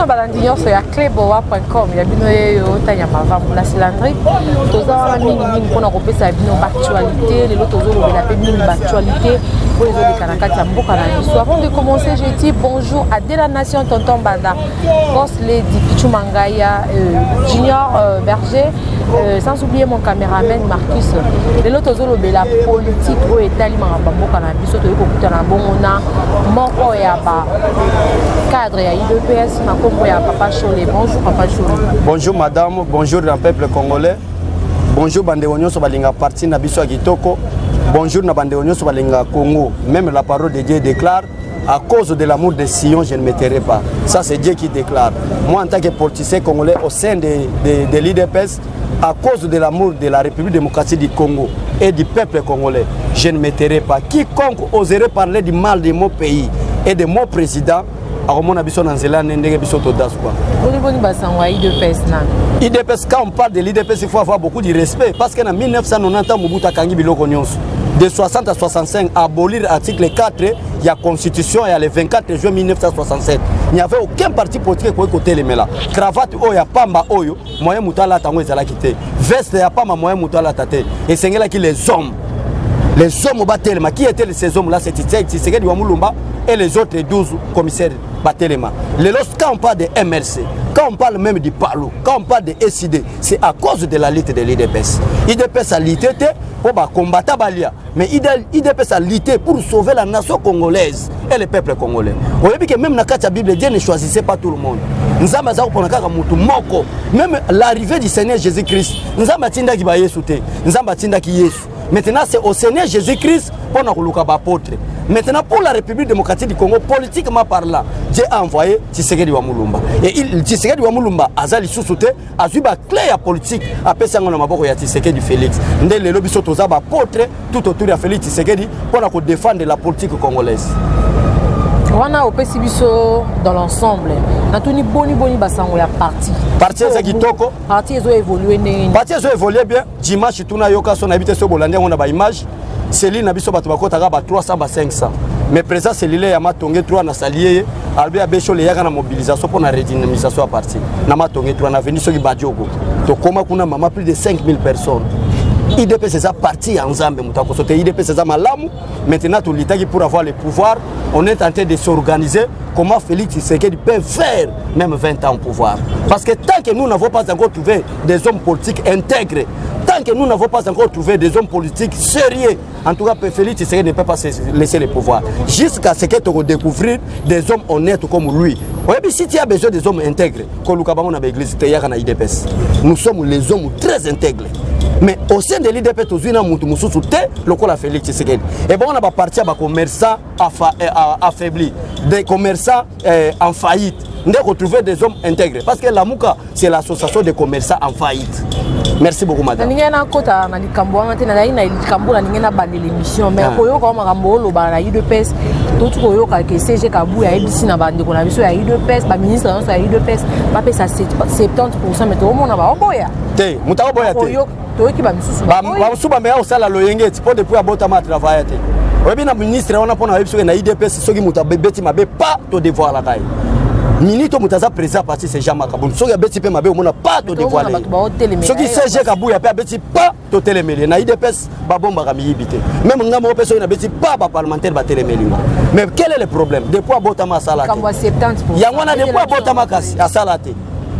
na balandignon so ya cleboa.com ya bino yo tanya mavambu la cylindrée toza wana mingi mpona kopesa bino actualité lelo tozolobela pe mingi actualité pour les autres kanakati ya mboka na biso. Avant de commencer, je dis bonjour à De la Nation Tonton Banda, Boss Lady Pichou Mangaya, Junior Berger, sans oublier mon caméraman Marcus. Lelo tozolobela politique o etali mangamba mboka na biso to yoko na bongona moko ya ba cadre ya IDPS na kombo ya Papa Cholé. Bonjour Papa Cholé. Bonjour madame, bonjour dans le peuple congolais. Bonjour bande onyo so balinga parti na biso ya kitoko. Bonjour na bande onyo so balinga Congo. Même la parole de Dieu déclare à cause de l'amour de Sion, je ne me tairai pas. Ça c'est Dieu qui déclare. Moi en tant que politicien congolais au sein de l'IDPS, à cause de l'amour de la République démocratique du Congo et du peuple congolais, je ne me tairai pas. Quiconque oserait parler du mal de mon pays et de mon président, IDPS, quand on parle de l'IDPS, il faut avoir beaucoup de respect parce qu'en 1990, Mobutu Kangi Biloko Nyonso, de 60 à 65, abolir l'article 4 de la Constitution et le 24 juin 1967. Il n'y avait aucun parti politique qui côté les là. Cravate oya pamba oyo, moyen mutala tango ezala kité. Veste ya pamba moyen mutala tate. Et c'est là qui les hommes au Batelema, qui étaient ces hommes-là, c'était Tshisekedi Wamulumba et les autres 12 commissaires Batelema. Quand on parle de MRC, quand on parle même du PALO, quand on parle de SID, c'est à cause de la lutte de l'IDPS. IDPS a lutté pour combattre Balia, mais IDPS a lutté pour sauver la nation congolaise et le peuple congolais. Vous voyez que même dans la Bible, Dieu ne choisissait pas tout le monde. Même l'arrivée du Seigneur Jésus-Christ, nous avons maintenant, c'est au Seigneur Jésus-Christ pour nous apôtre. Maintenant, pour la République démocratique du Congo, politiquement parlant, Dieu a envoyé Tshisekedi Wamulumba. Et Tshisekedi Wamulumba a zali sousouté, a eu la clé à politique, a pesé en maboko ya Tshisekedi Félix. Ndé le lobby soto zaba apôtre tout autour de Félix Tshisekedi pour nous défendre la politique congolaise. On a au Pessibiso dans l'ensemble. Natuni boni basango ya parti. Parti c'est kitoko. Parti ils ont évolué né. Parti ils ont évolué bien. Dimanche tuna yoka son habité sur Bolande on a ba image. Céline na biso bato bakota ga ba 300 ba 500. Mais présent Céline ya matonge 3 na salier. Albert Becho le yaka na mobilisation pour na redynamisation à parti. Na matonge 3 na venu soki badiogo. To koma kuna mama plus de 5000 personnes. IDP c'est ça parti en Zambie mutako sote IDP c'est ça malamu. Maintenant tout l'état qui pour avoir le pouvoir, on est en train de s'organiser comment Félix Tshisekedi peut faire même 20 ans au pouvoir. Parce que tant que nous n'avons pas encore trouvé des hommes politiques intègres, tant que nous n'avons pas encore trouvé des hommes politiques sérieux, en tout cas Félix Tshisekedi ne peut pas laisser le pouvoir. Jusqu'à ce que tu découvrir des hommes honnêtes comme lui. Oui, si tu as besoin des hommes intègres, nous sommes les hommes très intègres. Mais au sein de l'IDP, le Félix Tshisekedi. Et bon, on a parti à des commerçants affaiblis, des commerçants en faillite. On a retrouvé des hommes intégrés. Parce que la MOUKA, c'est l'association des commerçants en faillite. Merci beaucoup, madame. Je Minito mutaza président parti c'est Jean Makabou. Soki abeti pe mabe omona pas to dévoiler. Soki CG Kabouya pe abeti pas to télémeli. Na IDPS ba bomba ka miyibité. Même ngamo pe soki na beti pas ba parlementaire ba télémeli. Mais quel est le problème? Depuis abotama salate. Kamwa 70%. Yangwana depuis abotama kasi a salate.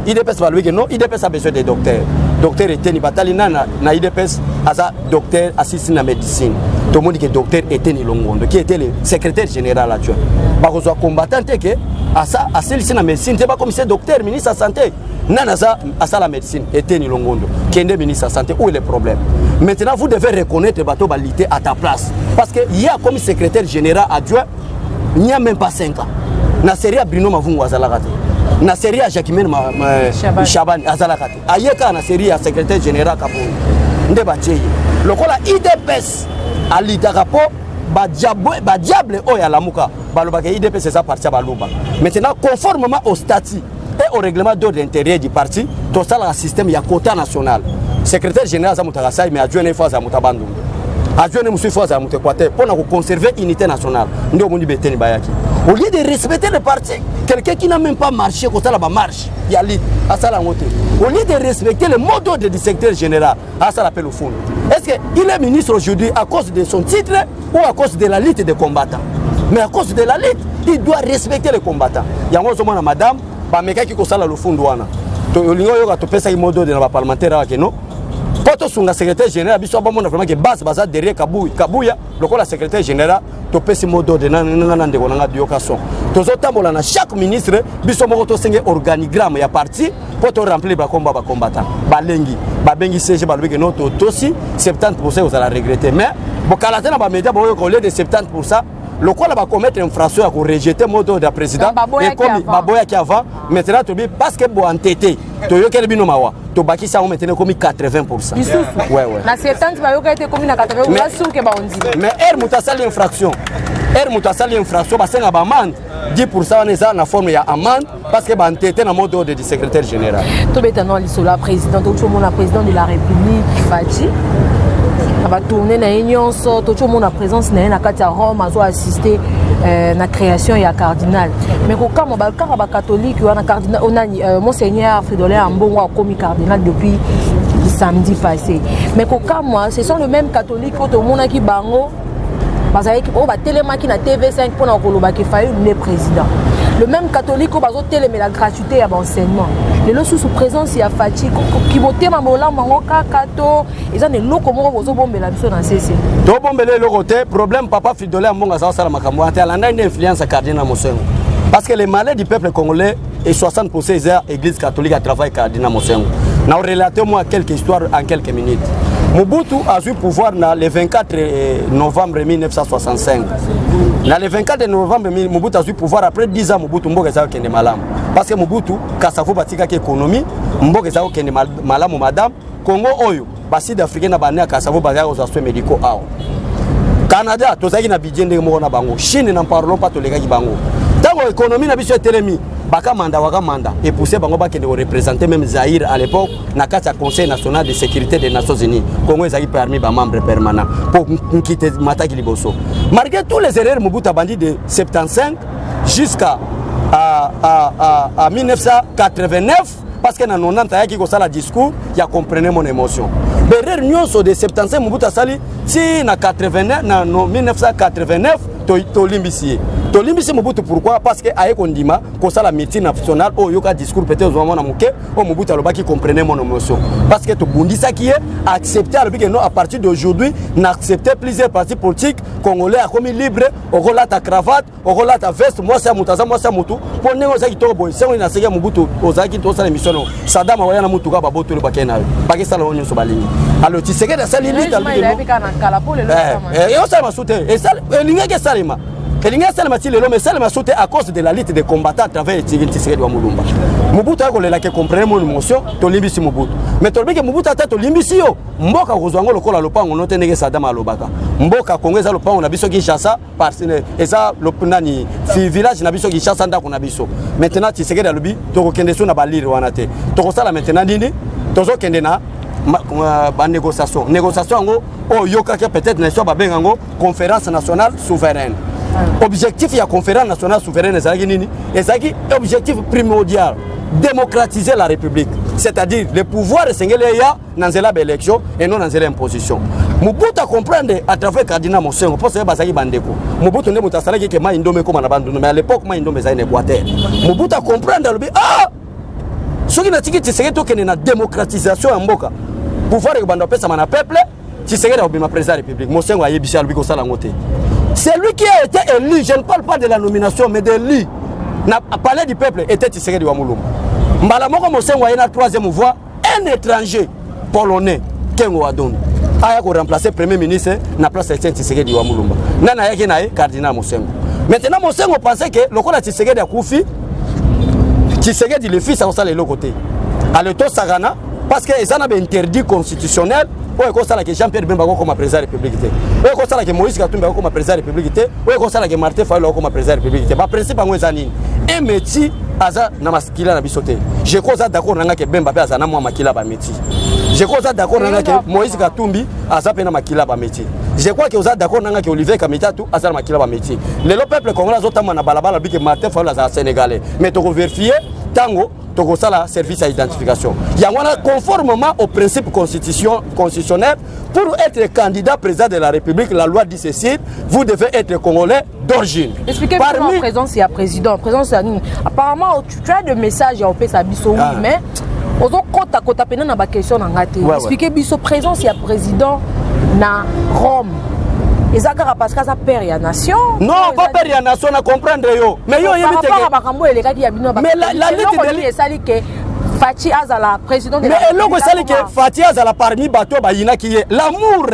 IDPS va lui que non, IDPS a besoin de docteurs. Docteur était ni batali na IDPS asa docteur assistant en médecine. Tout le monde dit que docteur était ni Longondo qui était le secrétaire général adjoint. Ba ko so combattant que asa aseli na médecine te ba commissaire docteur ministre de la santé. Nana ça asa la médecine était ni Longondo qui est ministre de la santé. Où est le problème? Maintenant vous devez reconnaître bateau balité à ta place parce que il y a comme secrétaire général adjoint il n'y a même pas 5 ans. Na série Bruno Mavungu azalakate. Na série Jacquemin Chaban azalakate. Ayeka na série secrétaire général Kabou. Nde batye. Lokola IDPS alita rapo ba diable oya lamuka. Baloba ke IDPS c'est ça parti baluba. Maintenant conformément au statut et au règlement d'ordre intérieur du parti, tout ça le système il y a quota national. Secrétaire général za mutakasai mais adjoint une fois za mutabandu. adjoint monsieur fois à Équateur pour conserver l'unité nationale. Nous avons dit Beteni Bayaki. Au lieu de respecter le parti, quelqu'un qui n'a même pas marché, quand ça marche, il y a à ça la montée. Au lieu de respecter le mot d'ordre du secrétaire général, à ça l'appelle au fond. Est-ce qu'il est ministre aujourd'hui à cause de son titre ou à cause de la lutte des combattants? Mais à cause de la lutte, il doit respecter les combattants. Il y a un madame, mais qui est au fond de l'Ouana. Il y a un mot d'ordre dans le parlementaire. Quand on est secrétaire général, il y a vraiment que base derrière Kabouya, le secrétaire général, tu peux se mot d'ordre dans chaque ministre, il y a un organigramme, il y a parti pour remplir les combattants. Balengi, Babengi CG, Balbeki, notre aussi, 70% vous allez regretter. Mais, au lieu de 70%, le quoi va commettre une infraction pour rejeter le mot d'ordre du président et comme Baboya qui avant maintenant parce que bon entêté to yo quel bino mawa to baki ça on maintenant comme 80%. Ouais. Na 70 ba yo ka été comme na 80 on a sou que ba on dit. Mais mutasali infraction. Mutasali infraction ba senga ba amende 10% on est ça na forme ya amende parce que ba entêté na mot d'ordre du secrétaire général. To betano lisola président tout le monde la président de la République Fati. On va tourner dans l'union, tout le monde a présence dans Rome, a assisté à la création et à cardinal. Mais quand on est catholique, on a Monseigneur Fridolin Ambongo a commis cardinal depuis samedi passé. Mais quand moi, ce sont les mêmes catholiques que tout le monde qui bango, parce qu'on va télémarquer na TV5 pour qu'il faille le président. Le même catholique qui va télémarquer la gratuité à l'enseignement. Les lots sous présence il y a fatigue qui votent ma mola mango kakato ils ont des lots comment vous bomber la mission dans CC. To bomber le côté problème papa Fridolin Ambongo ça sala makambo ante ala une influence cardinal Mosengo. Parce que les malais du peuple congolais et 60% des églises catholiques à travailler cardinal Mosengo. N'a relaté moi quelques histoires en quelques minutes. Mobutu a eu pouvoir le 24 novembre 1965. Le 24 novembre, Mobutu a eu pouvoir après 10 ans. Mobutu Mboka Zao Kende Malam. Parce que Mobutu, Kassafo Batika qui économie, Mboka Zao Kende Malam madame, Congo Oyo, Basi d'Afrique na Bania Kassafo Baga aux soins médicaux. Canada, Tozaki na Bidjen de Mona Bango. Chine n'en parlons pas, Tolega Bango. Dans l'économie, na biso télémi. Baka manda et poussé bango ba de représenter même Zaïre à l'époque na kata Conseil national de sécurité des Nations Unies. Congo ezaki parmi ba membres permanents pour quitter Mataki Liboso. Malgré tous les erreurs Mobutu a bandit de 75 jusqu'à 1989 parce que dans 90 yaki ko sala discours ya comprenait mon émotion. Derrière nyonso de 75 Mobutu a sali si na 89 na 1989 to limbisi. Tolimbisi Mobutu pourquoi? Parce que aye kondima ko sala meeting national o yoka discours peut-être au moment na muke o Mobutu aloba qui comprenait mon émotion. Parce que to bundisa qui est accepté alors que non à partir d'aujourd'hui n'accepter plusieurs partis politiques congolais a commis libre au relate ta cravate au relate ta veste moi c'est mutaza moi c'est mutu pour nengo za kitoko boy c'est on a sega Mobutu ozaki to sala émission no Sadama waya na mutu ka baboto le bakena baki sala onyo so balingi alors tu sais que ça limite alors et on ça m'a sauté et ça lingeke salima. Kelinga Salma Tilelo, mais Salma sauté à cause de la lutte des combattants à travers Tshisekedi wa Mulumba. Mobutu a la comprendre mon émotion, to limbisi Mobutu. Mais tolbi que Mobutu ata to limbisi yo, mboka kozwango lokola lopango no tenege Sadama lobaka. Mboka kongeza lopango na biso Kinshasa parce que ça lopnani village na biso Kinshasa ndako na biso. Maintenant Tshisekedi alobi to kokende so na balire wana te. To kosala maintenant nini? Tozo kende na ba négociation. Négociation ngo o yoka peut-être na so ba bengango conférence nationale souveraine. Objectif de la conférence nationale souveraine est objectif primordial, démocratiser la République. C'est-à-dire le pouvoir de Sengeléa dans l'élection et non dans l'imposition. Mobutu a comprendre à travers Cardinal Mosengo, pour ça que Bandeko. Mobutu ne m'a salé que ma indome comme abandonné, mais à l'époque ma indome est en Équateur. Mobutu a comprendre ce qui n'a pas été la démocratisation en Boka. Pouvoir de Bandopé, ça m'a peuple, si c'est le président de la République. Mosengo a yébissé à lui comme ça la montée. C'est lui qui a été élu, je ne parle pas de la nomination, mais de lui. Le palais du peuple était Tshisekedi wa Mulumba. Mbalamoko Mosengo a une troisième voix, un étranger polonais, Kengo Adon, a remplacé le premier ministre na place de Tshisekedi wa Mulumba. Nana yaki na cardinal Mosengo. Maintenant Mosengo pensait que le coup de Tshisekedi a Koufi, Tshisekedi le fils a aussi le côté. À l'état Sagana, parce que ça n'a pas interdit constitutionnel. Oui, que Jean-Pierre Bemba comme président de la République. Oui, que Moïse Katumbi comme président de la République. Oui, que Martin Fayulu comme président de la République. Le principe est un métier na maskila na bisote. Je crois d'accord que Bemba a un métier. Je crois d'accord que Moïse Katumbi a un métier. je crois que vous êtes d'accord nanga que Olivier Kamita tout asala makila ba métier le peuple congolais azotama na balabala bike Martin Fayulu za sénégalais mais to vérifier tango to sala service à identification yangwana conformément au principe constitutionnel pour être candidat président de la République la loi dit ceci vous devez être congolais d'origine. Expliquez-moi en présence il y a président présence apparemment tu as des messages au pesa biso oui mais ozo kota pena na ba question na ngate expliquez biso présence il y a président na Rome. Ezakara parce que ça perd ya nation. Non, pas perd ya nation à comprendre yo. Mais yo yebite que mais la lettre de sali que Fati Azala président de la République. Mais eloko sali que Fati Azala parmi bato ba yina qui est l'amour.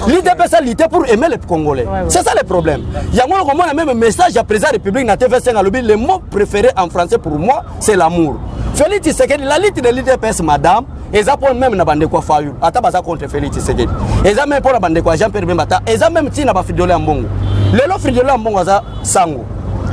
L'IDP ça lutter pour aimer les Congolais. C'est ça le problème. Il y a moi même message à président de la République na TV5 à lobby le mot préféré en français pour moi c'est l'amour. Félix Tshisekedi la lutte de l'IDPS madame eza pour même na bande kwa Fayulu ata baza contre Félix Tshisekedi eza même pour na bande kwa Jean-Pierre Bemba eza même tina ba Fridolin ya Mbongo lelo Fridolin ya Mbongo aza sango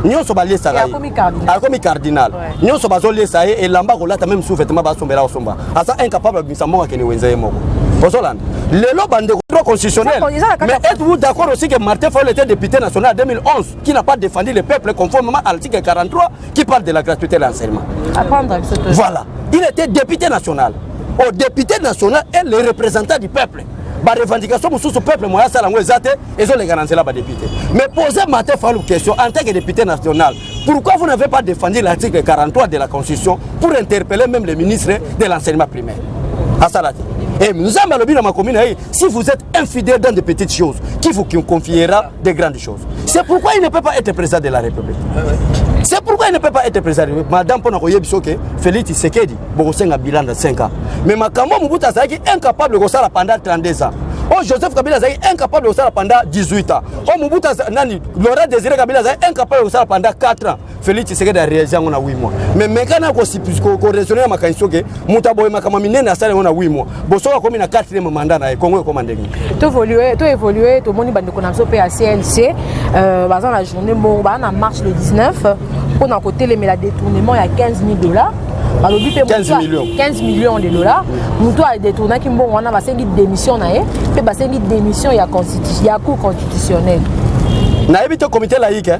nyonso ba liesa ngai akomi cardinal nyonso bazo liesa et lamba kolata même sous-vêtement ba sombela osomba asa incapable de Mbongo kene wenze moko Bozoland lelo bande droit constitutionnel mais êtes-vous d'accord aussi que Martin Fayulu était député national en 2011 qui n'a pas défendu le peuple conformément à l'article 43 qui parle de la gratuité de l'enseignement. Voilà, il était député national. Au député national et les représentants du peuple. La revendication pour ce peuple, moi, ça ils ont les garanties là, député. Mais posez Martin Fayulu une question en tant que député national. Pourquoi vous n'avez pas défendu l'article 43 de la Constitution pour interpeller même les ministres de l'enseignement primaire? Et nous avons le dans ma commune, si vous êtes infidèle dans de petites choses, qui vous confiera de grandes choses. C'est pourquoi il ne peut pas être président de la République. C'est pourquoi il ne peut pas être président de la République. Madame Ponakoyebisoke, Félix Tshisekedi, Bogosenga bilan de 5 ans. Mais Makambo Mobutu Azaki incapable de faire pendant 32 ans. Oh, Joseph Kabila Azaki incapable de faire pendant 18 ans. Oh, Mobutu Nani, Laurent Désiré Kabila Azaki incapable de faire pendant 4 ans. Félix Tshisekedi a réagi en 8 mois. Mais maintenant, quand on raisonne à Makansoke, Moutaboy Makamamine a salé en 8 mois. Bosoka comme une 4e mandat na Congo commandé. Tu évolué, tout le monde bande connaissance à CLC. Dans la journée, on a marche le 19. On a côté les détournements, il y a $15 000. 15 millions de dollars. Nous avons détourné qui bon, on a passé une démission na et puis passé une démission il y a cour constitutionnel. Na évité comité laïque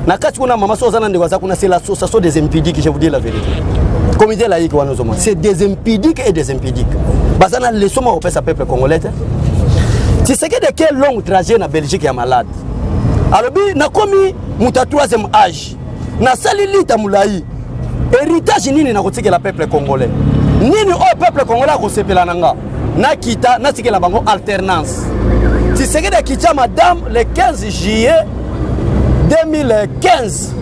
na kati kuna mama so zana ndeko za kuna c'est l'association des impudiques je vous dis la vérité. Comité laïque wana zoma c'est des impudiques et des impudiques. Bazana leçon au peuple congolais. Tu sais que de quel long trajet na Belgique ya malade. Alors bi na komi muta 3e âge. Na sali lita mulai. Héritage nini na kotikela peuple congolais. Nini au peuple congolais ko sepela nanga. Na kita na tikela bango alternance. Tu sais que de kita madame le 15 juillet 2015.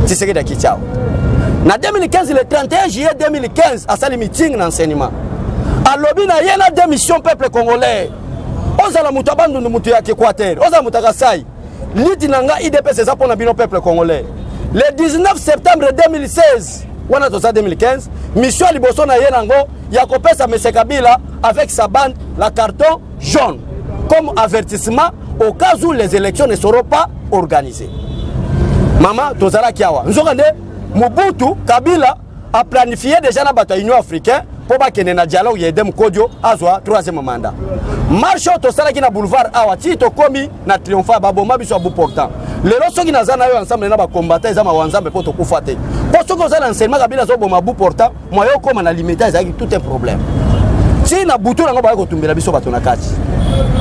Tu sais que de kita. Na 2015 le 31 juillet 2015 à sali meeting na enseignement. Alobi na yena démission peuple congolais. Ozala mutabandu mutu ya Équateur. Ozala mutakasai. Liti nanga IDP c'est ça pour na bino peuple congolais. Le 19 septembre 2016, on a 2015, mission Liboso na yenango, Yakopesa M. Kabila avec sa bande la carton jaune comme avertissement au cas où les élections ne seront pas organisées. Maman, Tozala Kiawa, nous avons Mobutu Kabila a planifié déjà la bataille Union africaine pour qu'il y ait un dialogue et un Kodio à soi 3e mandat. Marche au Tosala qui na boulevard Awati to komi na triompha baboma biso abu portant. Les lorsqu'ils qui nazana yo ensemble na ba combattre ils ama wanzambe pour to kufate. Pour ceux qui ont l'enseignement Kabila zo boma abu portant, moi yo comme na limiter ça tout un problème. Si na butu na ba ko tumbela biso bato na kati.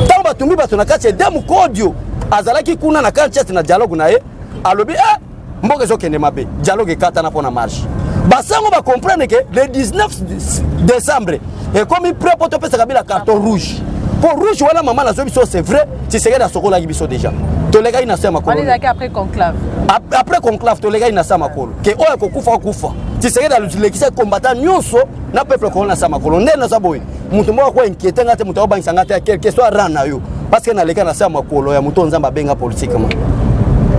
Tant ba tumbi bato na kati dem Kodio azala ki kuna na kati na dialogue na ye alobi mboke zo kende mabe dialogue kata na pona marche. Basango va comprendre que le 19 décembre et comme il prend pour te faire la carton rouge. Pour rouge voilà maman la zone c'est vrai, tu sais que la sokola gibiso déjà. To les gars ina sema ko. On est après conclave. Après conclave to les gars ina sama ko. Que oya ko kufa. Tu sais que dans le combattant nyonso na peuple ko na sama ko. Ndé na saboy. Mutu mo ko inquiéter ngate mutu ba insangate quelque soit rana yo. Parce que na leka na sama ko ya mutu nzamba benga politiquement.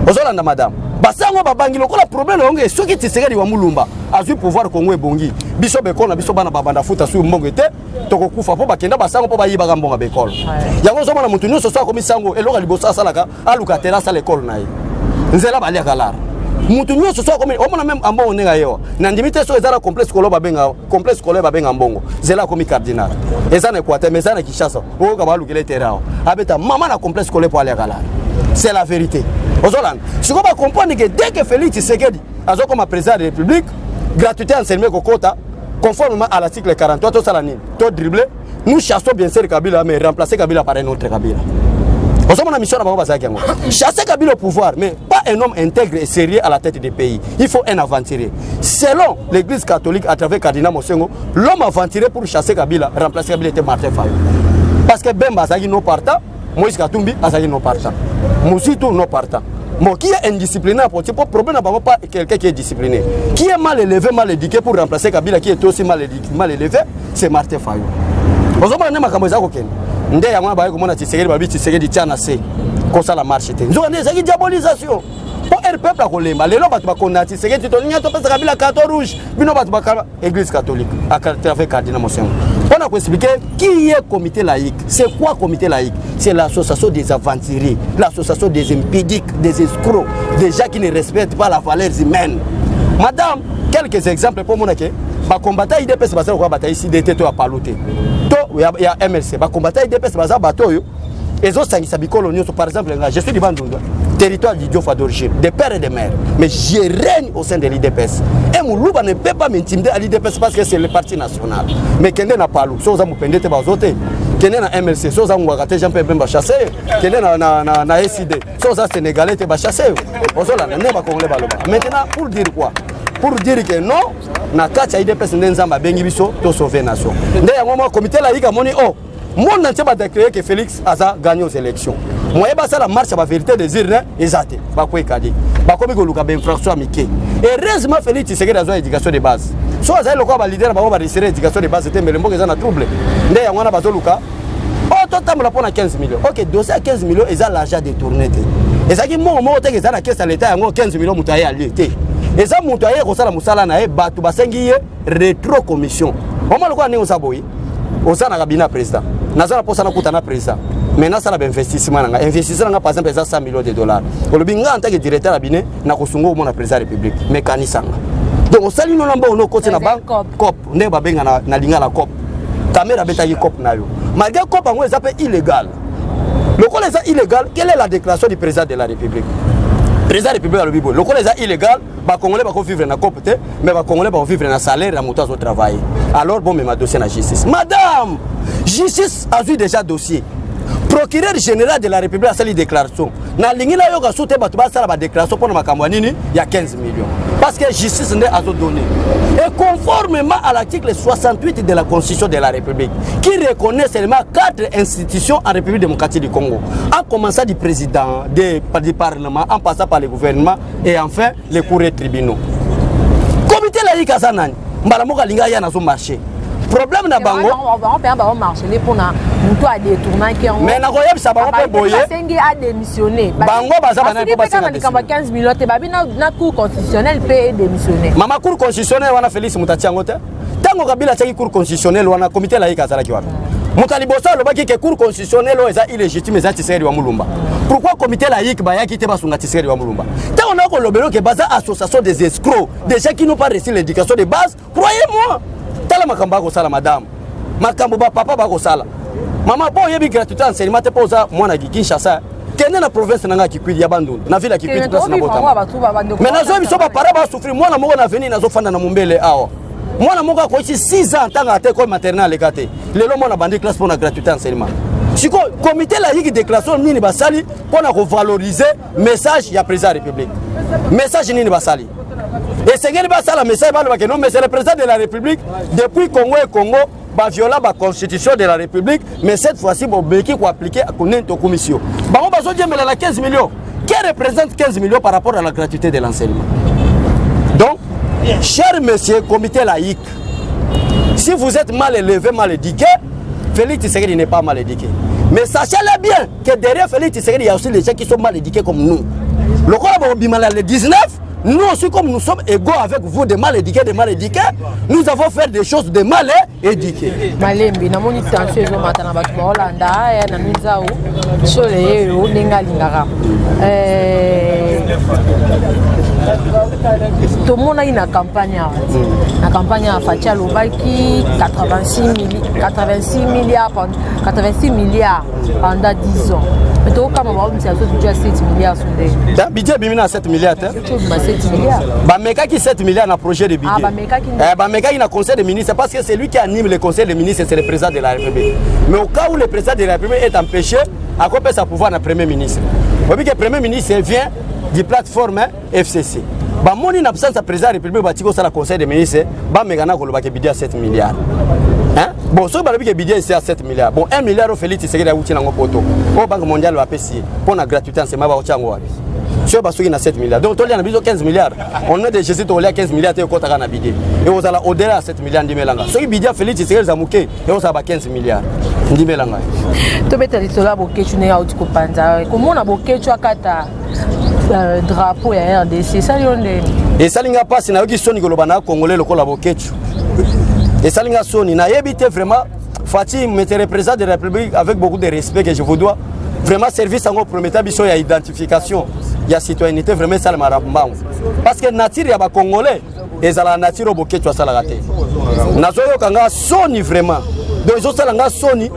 Ozolanda madame. Basango babangi lokola problème onge soki Tshisekedi wa mulumba azui pouvoir Congo ebongi biso bekona biso bana babanda futa su mbongo te toko kufa po bakenda basango po bayiba ka mbonga bekolo yango zoma na mutu nyonso so akomi sango eloka liboso asalaka aluka terasa l'école na ye nzela balia kala mutu nyo so comme on a même ambongo nenga yo na ndimite so ezala complexe scolaire babenga mbongo zela comme cardinal ezana Équateur mais ezana Kinshasa o ka balukele terrain abeta maman na complexe scolaire pour aller kala c'est la vérité ozoland si ko ba comprendre que dès que Félix Tshisekedi azo comme président de la République gratuité enseignement kokota conformément à l'article 43 to salani to dribbler nous chassons bien sûr Kabila mais remplacer Kabila par un autre Kabila. On a mission à chasser Kabila au pouvoir, mais pas un homme intègre et sérieux à la tête du pays. Il faut un aventurier. Selon l'église catholique à travers Cardinal Mosengo, l'homme aventurier pour chasser Kabila, remplacer Kabila était Martin Fayou. Parce que Bemba Zagi non partant, Moïse Katumbi Azagi non partant. Moussitou non partant. Bon, qui est indiscipliné, pour le problème n'est pas quelqu'un qui est discipliné. Qui est mal élevé, mal éduqué pour remplacer Kabila, qui est aussi mal élevé, c'est Martin Fayou. Vous avez dit nde ya mwana baye komona Tshisekedi babi Tshisekedi tiana se kosa la marche te nzo ne zaki diabolisation pour el peuple akolemba lelo batu bakona Tshisekedi to nya to pesa Kabila carton rouge bino batu bakala église catholique à travers Cardinal Mosengo. On a expliqué qui est comité laïque. C'est quoi comité laïque? C'est l'association des aventuriers, l'association des impédiques, des escrocs, des gens qui ne respectent pas la valeur humaine. Madame, quelques exemples pour mon que ba combattant IDPS basa ko bataille ici d'été to a paluté. Il y a MLC, les combattants IDPS baza bateau ils ont sangisa bikolo nyonso par exemple je suis du Bandundu, territoire du Diofa d'origine, des pères et des mères, mais je règne au sein de l'IDPS. Et Moulouba ne peut pas m'intimider à l'IDPS parce que c'est le parti national. Mais Kende n'a pas l'eau, si vous avez pendete bazote, Kende na MLC, si vous avez Ouagate Jean-Pierre Bemba chassé, Kende na SID, si vous avez Sénégalais te chassé, vous avez ne pas Congolais baloba. Maintenant pour dire quoi? Pour dire que non, na kati IDPS nenzamba bengi biso to sauver nation. Ndé ya ngoma comité laïque amoni oh, monde entier va déclarer que Félix Aza gagne aux élections. Moi ba ça la marche la vérité des urnes ezate. Ba ko ekadi. Ba ko biko luka ben infraction amike. Heureusement Félix Tshisekedi a éducation de base. So Aza le ko ba leader ba ba retirer éducation de base c'était melembo que ça na trouble. Ndé ya ngona ba zo luka. Oh total me la pona 15 millions. OK, dossier à 15 millions et ça l'argent détourné. Et ça qui mo te que ça na caisse à l'état yango 15 millions mutaye à l'été. Et ça mutaye ko sala musala na e batu basengi rétro commission. On m'a le quoi néo saboyi. Au sein de cabinet président. Naza la posa na kutana président. Maintenant ça la investissement nga. Investissement nga par exemple 100 millions de dollars. Au binga en tant que directeur cabinet na kosungo mo na président république. Mécanisme. Donc au sali no namba ono côté na banque cop ne ba benga na linga la cop. Caméra beta yi cop na yo. Malgré cop ngo ezapé illégal. Le quoi les illégal, quelle est la déclaration du président de la République? Président de la République a le Bibo. Le quoi les illégal, les Congolais vont vivre dans la COP, mais les Congolais vont vivre dans le salaire et dans le travail. Alors, bon, mais ma dossier dans la justice. Madame, justice a vu déjà dossier. Procureur général de la République a fait une déclaration. Dans la ligne, il y a une déclaration pour il y a 15 millions. Parce que la justice a donné. Et conformément à l'article 68 de la Constitution de la République, qui reconnaît seulement 4 institutions en République démocratique du Congo, en commençant du président, du Parlement, en passant par le gouvernement et enfin les cours et tribunaux. Comité laïque à Sanani, Mbalamoka Linga Yana son marché. Problème na bango on peut marcher les pour na muto a détourner qui mais na koyeb ça bango pe boye sengi a démissionné bango baza bana ko passer na 15 millions te babi na cour constitutionnel peut démissionner mama cour constitutionnel wana Félix Mutati angote tango kabila taki cour constitutionnel wana comité laïque azala ki wana mutali boso lo baki ke cour constitutionnel o eza illégitime eza Tshisekedi wa Mulumba pourquoi comité laïque ba yaki te basunga Tshisekedi wa Mulumba tango na ko lobelo ke baza association des escrocs des gens qui n'ont pas reçu l'éducation de base croyez-moi tala makamba ko sala madame makambo ba papa ba ko sala mama po yebi gratuité enseignement te poza mwana ki Kinshasa kende na province nanga Kikwidi ya Bandundu na ville Kikwidi place na Botama mais nazo biso ba para ba souffrir mwana moko na veni nazo fanda na Mumbele awa mwana moko ko ici 6 ans tanga te ko maternelle ekate lelo mwana bandi classe pour na gratuité enseignement siko comité laïque déclaration nini basali pour na valoriser message ya président de la République message nini basali. Et c'est le message que non, mais c'est le président de la République depuis Congo et Congo va violer la constitution de la République, mais cette fois-ci bon béki ko appliquer à connaître commission. Bah on va se dire mais la 15 millions. Qui représente 15 millions par rapport à la gratuité de l'enseignement? Donc, cher monsieur comité laïque, si vous êtes mal élevé, mal éduqué, Félix Tshisekedi n'est pas mal éduqué. Mais sachez-le bien que derrière Félix Tshisekedi, il y a aussi les gens qui sont mal éduqués comme nous. Le corps le 19 nous aussi comme nous sommes égaux avec vous, de mal éduqués, nous avons fait des choses de mal éduqués. Malembi, na moni tension ezo mata na batu ba Hollanda ya na nzao sole yo nenga lingara. Tout le monde a une campagne. La campagne a fait 86 milliards pendant 10 ans. Mais tout le monde a déjà 7 milliards. Le budget est 7 milliards. 7 milliards. Mais qui 7 milliards dans le projet de budget? Mais qui a un conseil de ministre, parce que c'est lui qui anime le conseil de ministre, c'est le président de la République. Mais au cas où le président de la République est empêché, à quoi peut sa pouvoir dans le premier ministre? Vous voyez que le premier ministre vient du plateforme FCC. Bah mon absence à président de la République bâti ça la conseil des ministres bah megana ko lobaki budget à 7 milliards. Hein? Bon so balobi que budget c'est à 7 milliards. Bon 1 milliard au Félix Tshisekedi a outi na ngopoto. Au banque mondiale va payer pour la gratuité en sema ba ochango wapi. So ba soki na 7 milliards. Donc to li na biso 15 milliards. On a de Jésus to li à 15 milliards te ko taka na budget. Et aux ala au-delà à 7 milliards ndimelanga. So budget Félix Tshisekedi za muke et aux ba 15 milliards. Ndimelanga. To beta litolo bokechu ne auti ko panza. Comment na bokechu akata drapeau ya RDC ça yonde et salinga passe na yoki soni koloba na congolais lokola bokechu et salinga soni na yebite vraiment Fatih me te représente de la République avec beaucoup de respect que je vous dois vraiment service en promettant biso ya identification ya citoyenneté vraiment ça le marabamba parce que nature ya ba congolais ezala nature bokechu asala raté nazoyo kanga soni vraiment donc zo salanga soni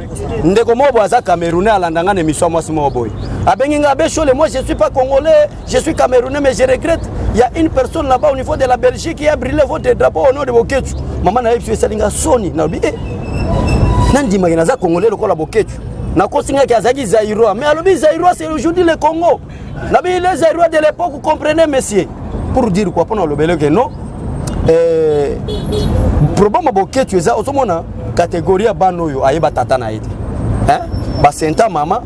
ndeko mobo aza camerounais alandanga na émission moi simo boy abenginga bechole moi je suis pas congolais je suis camerounais mais je regrette il y a une personne là-bas au niveau de la Belgique qui a brûlé votre drapeau au nom de Bokechu maman na yebisi salinga soni na bi nandi magina za congolais lokola Bokechu na kosinga ki azaki Zaïrois mais alobi Zaïrois c'est aujourd'hui le Congo na bi les Zaïrois de l'époque vous comprenez monsieur pour dire quoi pour le belé que non problème Bokechu eza osomona catégorie banoyo ayeba tata na ete hein ba senta mama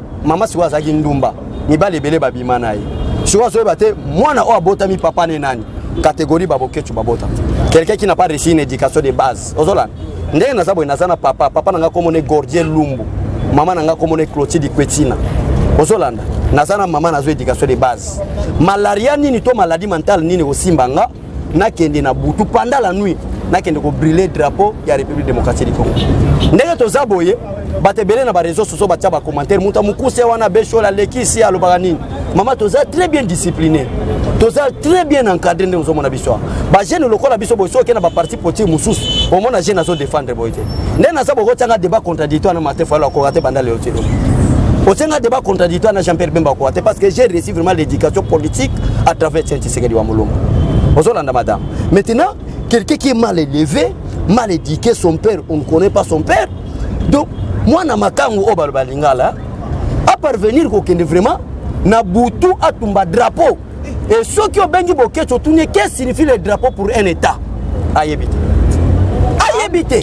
siwa zaki ndumba ni ba lebele ba bimana yi siwa so bate mwana o abota mi papa ne nani catégorie ba Bokechu babota quelqu'un qui n'a pas reçu une éducation de base ozola ndenge na sabo inazana papa nanga komone Gordier Lumbu mama nanga komone Clotilde Kwetina ozolanda nazana mama nazo éducation de base malaria nini to maladie mentale nini osimbanga nakende na butu pendant la nuit nakende ko brûler drapeau ya République démocratique du Congo ndenge to zaboye batebele na ba réseaux sociaux batia ba commentaire muta mukuse wana besho la lekisi ya lobaganini maman toza très bien discipliné toza très bien encadré ndenge zo mona biso ba jeune lokola biso boy so ke na ba parti politique mususu au mona jeune azo défendre boyete ndenge na sabo ko tanga débat contradictoire na maté falo ko raté banda le otelo au tanga débat contradictoire na Jean-Pierre Bemba ko raté parce que j'ai reçu vraiment l'éducation politique à travers Tshisekedi wa Mulongo ozolanda madame maintenant quelqu'un qui est mal élevé mal éduqué son père on ne connaît pas son père donc moi na makangu o balbalingala à parvenir ko kende vraiment na butu atumba drapeau et ceux qui ont bengi Bokechu tourner qu'est-ce signifie le drapeau pour un état ayebite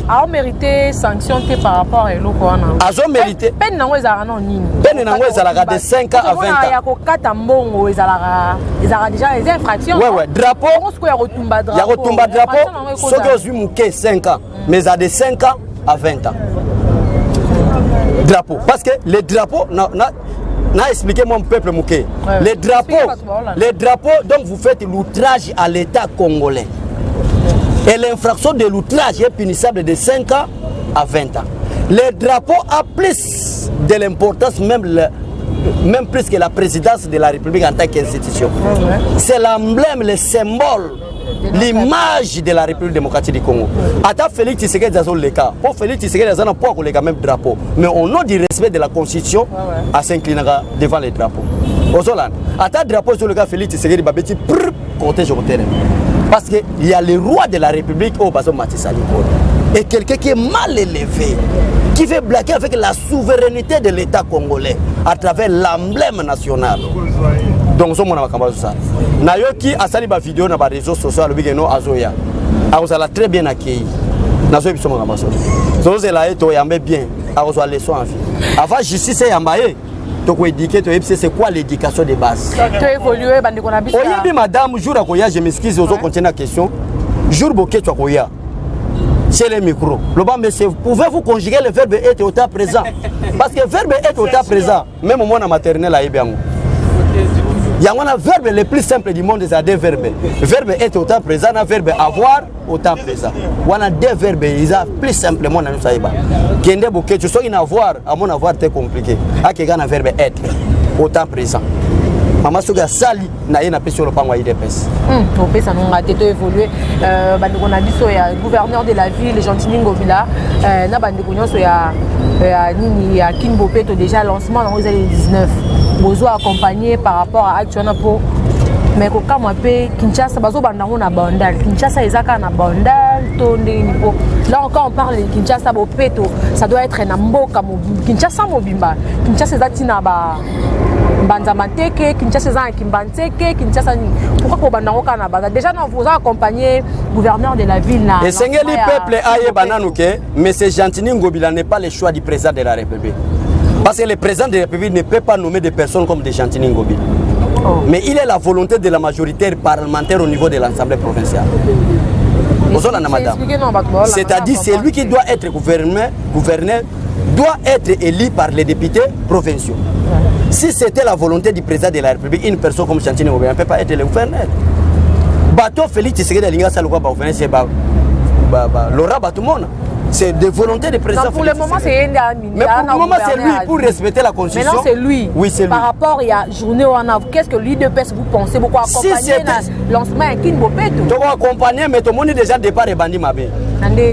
a mérité sanction par rapport à l'okwana a mérité peine nango ezala non nini peine nango ezala de 5 ans à 20 ans ya ko kata mbongo ezala déjà les infractions ouais drapeau ya kotumba drapeau ceux qui ont eu muke 5 ans mais à de 5 ans à 20 ans drapeau parce que les drapeaux n'a expliqué mon peuple mouké les drapeaux donc vous faites l'outrage à l'état congolais et l'infraction de l'outrage est punissable de 5 ans à 20 ans les drapeaux a plus de l'importance même plus que la présidence de la République en tant qu'institution c'est l'emblème le symbole l'image de la République démocratique du Congo. Ata Félix Tshisekedi a le cas. Pour Félix Tshisekedi a pas le même drapeau. Mais au nom du respect de la Constitution, à s'incliner devant les drapeaux. Au Zolan, ata drapeau sur le cas Félix Tshisekedi a petit cortège au terrain. Parce qu'il y a le roi de la République au Bazo Matisali. Et quelqu'un qui est mal élevé, qui veut blaguer avec la souveraineté de l'État congolais à travers l'emblème national. Donc ça mona makamba ça na yoki asali ba vidéo na ba réseaux sociaux le bigeno azoya azala très bien accueilli na zo biso makamba ça so zela eto yambe bien azo leçon en vie avant justice yambaye to ko éduquer to yebise c'est quoi l'éducation de base to évoluer bandi ko na biso oyebi madame jour akoya je m'excuse ozo continuer la question jour Bokechu akoya c'est le micro le bas monsieur pouvez-vous conjuguer le verbe être au temps présent parce que verbe être au temps présent même moi na maternelle a yebi yango Il y a un verbe le plus simple du monde, c'est deux verbes. Verbe être autant présent, un verbe avoir autant présent. Il y a deux verbes, ils sont plus simplement dans nous saïba. Kende boké, tu sois in avoir, à mon avoir c'est compliqué. A que un verbe être autant présent. Maman soga sali na yena pe sur le pango IDPS. Topé ça non raté to évoluer bandi ko na biso ya gouverneur de la ville Gentini Ngobila na bandi ko nyonso ya nini ya Kinbo Peto déjà lancement dans les années 19. Bozo accompagné par rapport à actuellement pour mais ko kama pe Kinshasa bazo bandango na bandal Kinshasa ezaka na bandal to ndeni po là encore on parle de Kinshasa bo Peto ça doit être na mboka Kinshasa mobimba Kinshasa ezati na ba Banzamateke, Kinshasa Zan Kimbanteke, Kinshasa ni. Pourquoi pour Bandango Kanaba? Déjà nous vous accompagné gouverneur de la ville là. Et Seigneur le peuple aye bananouke, mais c'est Gentini Ngobila n'est pas le choix du président de la République. Parce que le président de la République ne peut pas nommer des personnes comme des Gentini Ngobila. Oh. Mais il est la volonté de la majorité parlementaire au niveau de l'Assemblée provinciale. C'est-à-dire c'est lui qui doit être gouverneur doit être élu par les députés provinciaux. Si c'était la volonté du président de la République, une personne comme Gentini Ngobila ne peut pas être le gouverneur. Bateau Félix Tshisekedi Linga Saluka ba gouverneur c'est Laura Batumona. C'est de volonté du président. Non, pour le moment c'est mais pour le moment c'est lui pour respecter la constitution. Maintenant c'est lui. Oui, c'est lui. Par rapport il y a journée en avant, qu'est-ce que l'IDPS vous pensez beaucoup accompagner si le lancement à Kinbo Peto? Tu vas accompagner mais tout le monde est déjà départ et bandi mabé.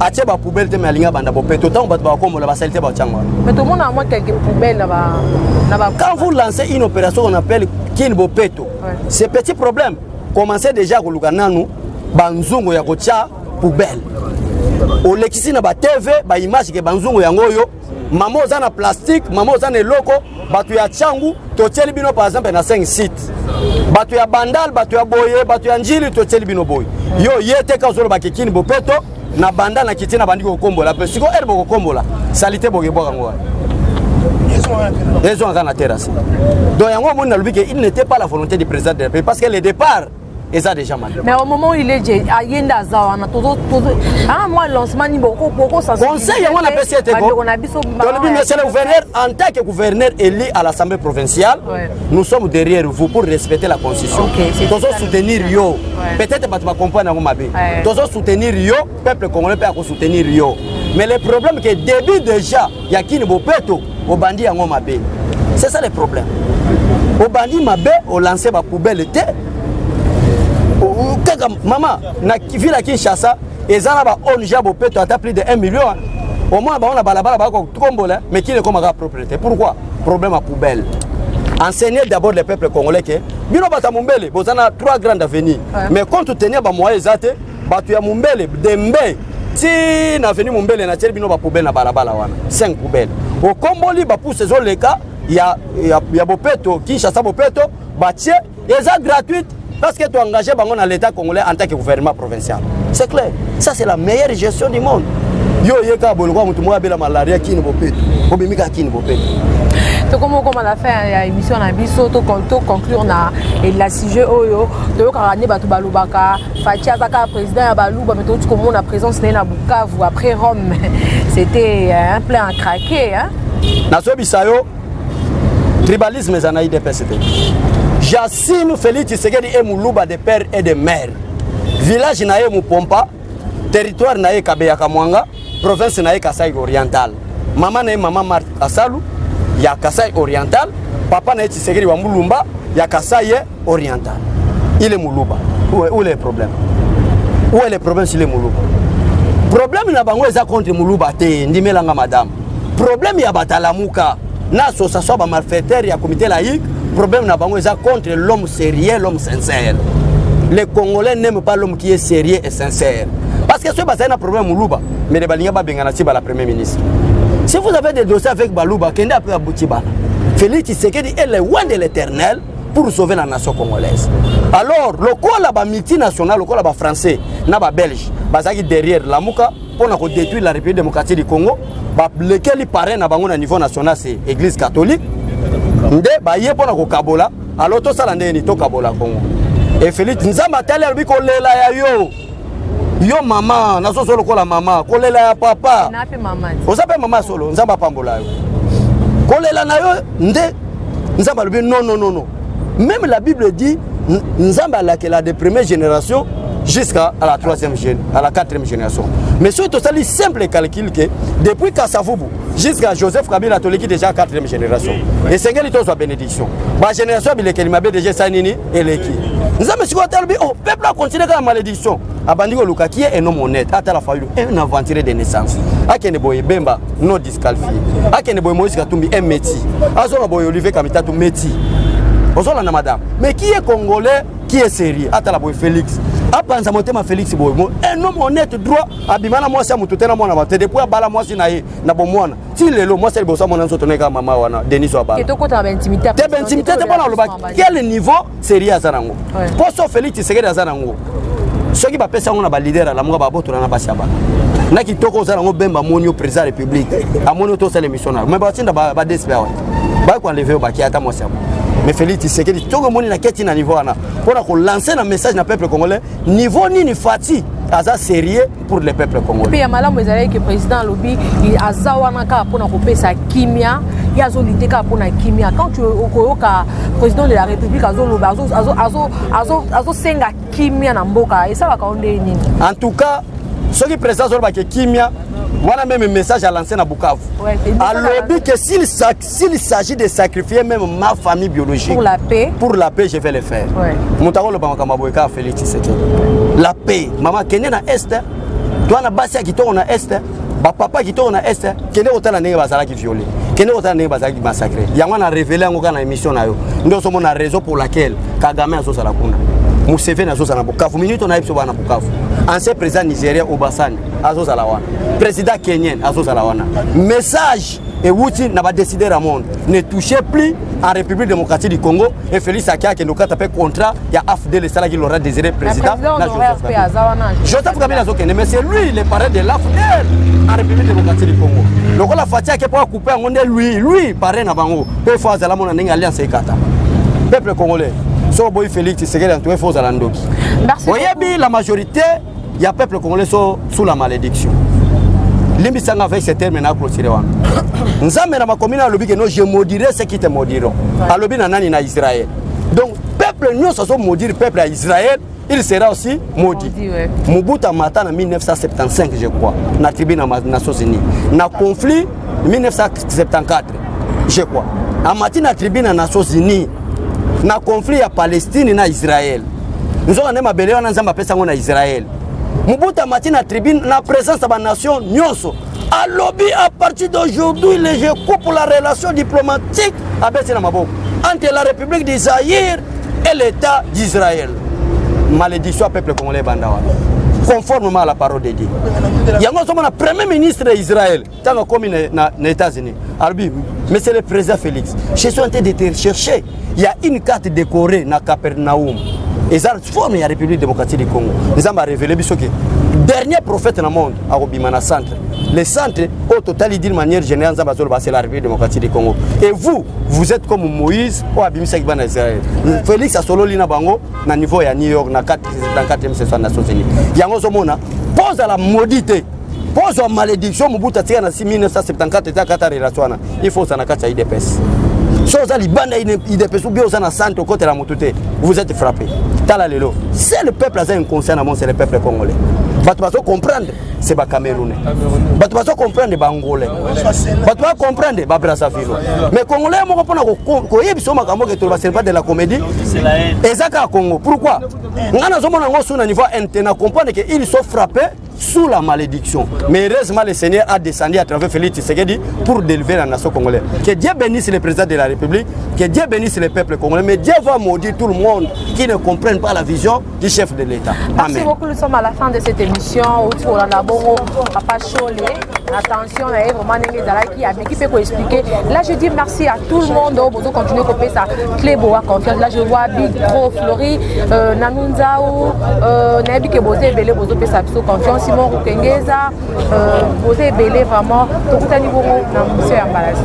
Ache ba poubelle te melinga banda bo Peto tant ba comme la saleté ba tchangwa. Mais tout le monde a moins quelques poubelles là-bas. Quand vous lancez une opération qu'on appelle Kinbo Peto, c'est petit problème. Commencez déjà ko lukana nous banzungu ya kocha poubelle. Au lekisi na ba TV ba image ke banzungu yango yo mama oza na plastique mama oza na eloko batu ya changu to tieli bino par exemple na 5 sites batu ya bandal batu ya boye batu ya njili to tieli bino boye yo yete ka zolo ba kekini bo Peto na banda na kiti na bandi ko kombola pe siko erbo ko kombola salite bo ke boka ngo ils ont na terrasse donc yango mon na lubi que il n'était pas la volonté du président de la République parce que le départ et ça déjà mal. Mais au moment où il est à Yenda Zawana, moi lancement ni beaucoup ça. Conseil on a passé te go. Monsieur le gouverneur en tant que gouverneur élu à l'Assemblée provinciale, nous sommes derrière vous pour respecter la constitution. Nous allons soutenir yo. Peut-être pas tu vas comprendre en mabe. Nous allons soutenir yo, peuple congolais peut soutenir yo. Mais le problème que début déjà, il y a qui ne peut pas au bandit en mabe. C'est ça le problème. Au bandit mabe, au lancer ma poubelle te. Maman, na ville à Kinshasa, ils ont ONG au Peto à plus de 1 million. Au moins, on a balabala combolé, mais qui est comme la propriété. Pourquoi? Problème à poubelle. Enseigner d'abord les peuples congolais que bino bata mumbele, vous avez 3 grandes avenirs. Mais quand tu tenais ba moyen zate, batu ya mumbele, dembe, si na avenue mumbele na tiel bino ba poubelle na balabala wana. 5 poubelles. Au Komboli ba pour ces les cas, il y a Bopeto, Kinshasa Bopeto, ba tie, ils sont gratuites. Parce que tu as engagé dans l'État congolais en tant que gouvernement provincial. C'est clair. Ça, c'est la meilleure gestion du monde. Yo, yeka bolwa mutu mwa bela malaria kini bopeto. Obimika kini bopeto. To comment on a fait émission na biso to conclure na et la sujet oyo to karane batu balubaka Fatia Zaka président ya baluba mais tout comme on a présence na Bukavu après Rome. C'était un plein à craquer hein. Na so bisayo tribalisme za na IDPS. Jassine Félix Tshisekedi est Moulouba de père et de mère. Village nae Mupompa, territoire nae Kabeya Kamwanga, province nae Kasai Oriental. Maman nae Maman Marthe Asalou, ya Kasai Oriental. Papa nae Tshisekedi wa Moulumba, ya Kasai Oriental. Il est Moulouba. Où est le problème? Où est le problème sur le Moulouba? Problème na bango eza contre Moulouba te, ndimelanga madame. Problème ya batalamuka, na association ba malfaiteur ya comité laïque. Problème n'a pas contre l'homme sérieux, l'homme sincère. Les Congolais n'aiment pas l'homme qui est sérieux et sincère. Parce que ce n'est pas un problème Moulouba, mais les Balinga Benganati la Premier ministre. Si vous avez des dossiers avec Balouba, Kenda peut aboutir. Félix Tshisekedi est loin de l'éternel pour sauver la nation congolaise. Alors, le quoi là-bas multinational, le quoi là-bas français, là-bas belge, basaki derrière la Mouka pour détruire la République démocratique du Congo, lequel paraît à niveau national, c'est l'Église catholique. Nde ba ye pona ko kabola alors to sala ndeni to kabola Congo et Félix nzamba tali albi ko lela ya yo mama na so solo ko la mama ko lela ya papa na pe mama o sape mama solo nzamba pambola yo ko lela na yo nde nzamba albi non même la Bible dit Nzamba la de première génération jusqu'à la 3e à la 4e génération. Mais surtout ça les simple calcul que depuis Kassavubu jusqu'à Joseph Kabila Toliki déjà 4e génération. Et c'est quelle chose bénédiction. Ma génération il m'a déjà sanini et l'équipe. Nzamba si oh peuple a continué la malédiction. Abandiko Luka qui est un homme honnête, à la famille un aventurier de naissance. Akene boye Bemba non disqualifié. Akene boye Moïse Katumbi un métier. Azona boye Olivier Kamita tout métier. Ozola na madame. Mais qui est congolais, qui est sérieux? Atala boye Félix. Apanza motema Félix boye. Un homme honnête droit abimana moi ça mututena mona bate depuis abala moi si na bomwana. Si lelo moi c'est bosa mona nzoto neka mama wana Denis Wabala. Qui to kota intimité. Te intimité te pas loba. Quel niveau sérieux azanango? Poso Félix Tshisekedi azanango. Ceux qui appellent ça on a ba leader la monga ba boto na basiaba. Na ki toko azanango Bemba monio président de la République. A monio to sale missionnaire. Mais ba tinda ba desper. Ba ko enlever ba ki ata moi ça. Mais Félix Tshisekedi toko moni na keti na niveau wana pour lancer un message na peuple congolais niveau ni fati aza sérieux pour le peuple congolais. Puis malamu ezali que président lobi azawana ka pona kopesa kimia yazo liteka pona kimia quand tu okoyoka président de la République azo senga kimia na mboka et ça va kaonde nini. En tout cas ceux qui président zo ba ke kimia voilà même un message à lancer à Bukavu. Ouais, alors que s'il s'agit de sacrifier même ma famille biologique pour la paix je vais le faire. Moutaro le banka maboeka Félix Tshisekedi. La paix. Maman Kenya na est. Toi na basi qui tourne na est. Ba papa qui tourne na est. Kenya otala ndenge bazala ki violé. Kenya otala ndenge bazala ki massacrer. Yango na révéler ngo kana émission na yo. Ndio somo na raison pour laquelle Kagame azo sala kuna. Museveni azo sala Bukavu. Minute on a yebso bana Bukavu. Ancien président nigérien Obasanjo azo sala wana. Président kenyan azo sala wana. Message et Wouti n'a pas décidé à monde. Ne touchez plus en République démocratique du Congo et Félix Akia qui nous a tapé contrat, il y a AFD le salaire qu'il aura désiré président. Joseph Kabila Zokene, mais c'est lui le parrain de l'AFD en République démocratique du Congo. Donc la Fatia qui peut couper en lui parrain à Bango. Peu fois à la monnaie en alliance et Kata. Peuple congolais, so boy Félix Tshisekedi en tout cas faux à l'Andoki. Voyez bien la majorité, il y a peuple congolais sous la malédiction. Limbisanga avec ces termes na clôturer wana. Nzambe na makomina alobi que non je maudirai ceux qui te maudiront. Alobi na nani na Israël. Donc peuple nous so maudire peuple à Israël, il sera aussi maudit. Mobutu Mata en 1975 je crois, na tribu na Nations Unies. Na conflit 1974 je crois. A mati na tribu na Nations Unies. Na conflit ya Palestine na Israël. Nous on a belé wana Nzambe pesa ngo na Israël. Mobutu Matina tribune la présence de la nation Nyonso. À lobby à partir d'aujourd'hui, je coupe la relation diplomatique entre la République d'Israël et l'État d'Israël. Malédiction au peuple congolais Bandawa. Conformément à la parole de Dieu. Il y a un premier ministre d'Israël, tant que comme les États-Unis. Mais c'est le président Félix. Je suis en train de te chercher. Il y a une carte décorée dans Capernaum. Et ça forme la République démocratique du Congo. Nous avons révélé que le dernier prophète dans le monde a Robimana Centre. Le centre, au total, d'une manière générale, c'est la République démocratique du Congo. Et vous êtes comme Moïse ou Abimisa qui va en Israël. Félix a solo lina bango, na niveau à New York, dans 4e session des Nations Unies. Yango Zomona pose à la maudité, pose à la malédiction, Mobutu Tia na 1974 et à Qatar relation. Il faut s'en accacher à IDPS. Vous êtes frappé. C'est le peuple qui a un conseil, c'est le peuple congolais. Vous comprendre, c'est les Camerounais. Vous comprendre, les Angolais. Vous comprendre, les Brazzaville. Mais les Congolais, ce n'est pas de la comédie. Et ça, Congo. Pourquoi? Nous comprenons qu'ils sont frappés sous la malédiction. Mais heureusement, le Seigneur a descendu à travers Félix Tshisekedi pour délever la nation congolaise. Que Dieu bénisse le président de la République, que Dieu bénisse le peuple congolais. Mais Dieu va maudire tout le monde qui ne comprenne pas la vision du chef de l'État. Amen. Merci beaucoup. Nous sommes à la fin de cette émission. Papa Cholé, attention, qui peut expliquer. Là, je dis merci à tout le monde. Vous continuez à couper sa clé boa confiance. Là, je vois Big Pro, Flori, Nanunzao, Nabi Kebosé, Belé, Bozo, Pesapso, confiance. Simon Rukengeza, vous avez belé vraiment tout à niveau de M. Ambalasi.